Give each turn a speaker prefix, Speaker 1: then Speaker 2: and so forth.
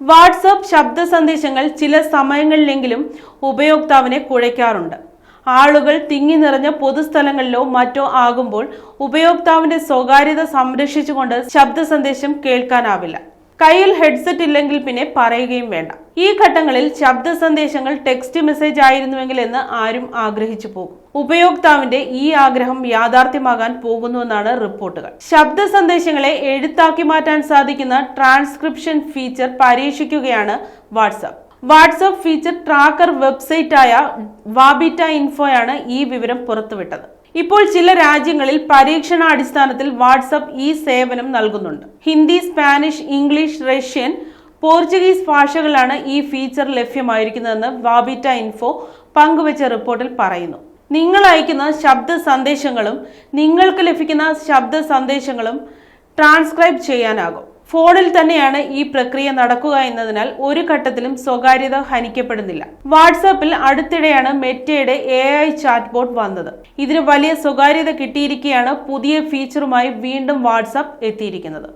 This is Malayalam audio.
Speaker 1: വാട്സാപ്പ് ശബ്ദ സന്ദേശങ്ങൾ ചില സമയങ്ങളിലെങ്കിലും ഉപയോക്താവിനെ കുഴയ്ക്കാറുണ്ട്. ആളുകൾ തിങ്ങി നിറഞ്ഞ പൊതുസ്ഥലങ്ങളിലോ മറ്റോ ആകുമ്പോൾ ഉപയോക്താവിന്റെ സ്വകാര്യത സംരക്ഷിച്ചുകൊണ്ട് ശബ്ദ സന്ദേശം കേൾക്കാനാവില്ല. കയ്യിൽ ഹെഡ്സെറ്റ് ഇല്ലെങ്കിൽ പിന്നെ പറയുകയും വേണ്ട. ഈ ഘട്ടങ്ങളിൽ ശബ്ദ സന്ദേശങ്ങൾ ടെക്സ്റ്റ് മെസ്സേജ് ആയിരുന്നുവെങ്കിൽ എന്ന് ആരും ആഗ്രഹിച്ചു പോകും. ഉപയോക്താവിന്റെ ഈ ആഗ്രഹം യാഥാർത്ഥ്യമാകാൻ പോകുന്നുവെന്നാണ് റിപ്പോർട്ടുകൾ. ശബ്ദ സന്ദേശങ്ങളെ എഴുത്താക്കി മാറ്റാൻ സാധിക്കുന്ന ട്രാൻസ്ക്രിപ്ഷൻ ഫീച്ചർ പരീക്ഷിക്കുകയാണ് വാട്സാപ്പ്. വാട്സാപ്പ് ഫീച്ചർ ട്രാക്കർ വെബ്സൈറ്റായ വാബിറ്റ ഇൻഫോയാണ് ഈ വിവരം പുറത്തുവിട്ടത്. ഇപ്പോൾ ചില രാജ്യങ്ങളിൽ പരീക്ഷണാടിസ്ഥാനത്തിൽ വാട്സാപ്പ് ഈ സേവനം നൽകുന്നുണ്ട്. Hindi, Spanish, English, Russian, Portuguese ഭാഷകളിലാണ് ഈ ഫീച്ചർ ലഭ്യമായിരിക്കുന്നതെന്ന് വാബിറ്റ ഇൻഫോ പങ്കുവച്ച റിപ്പോർട്ടിൽ പറയുന്നു. നിങ്ങൾ അയക്കുന്ന ശബ്ദ സന്ദേശങ്ങളും നിങ്ങൾക്ക് ലഭിക്കുന്ന ശബ്ദ സന്ദേശങ്ങളും ട്രാൻസ്ക്രൈബ് ചെയ്യാനാകും. ഫോണിൽ തന്നെയാണ് ഈ പ്രക്രിയ നടക്കുക എന്നതിനാൽ ഒരു ഘട്ടത്തിലും സ്വകാര്യത ഹനിക്കപ്പെടുന്നില്ല. വാട്സാപ്പിൽ അടുത്തിടെയാണ് മെറ്റയുടെ AI ചാറ്റ് ബോട്ട് വന്നത്. ഇതിന് വലിയ സ്വകാര്യത കിട്ടിയിരിക്കെയാണ് പുതിയ ഫീച്ചറുമായി വീണ്ടും വാട്സാപ്പ് എത്തിയിരിക്കുന്നത്.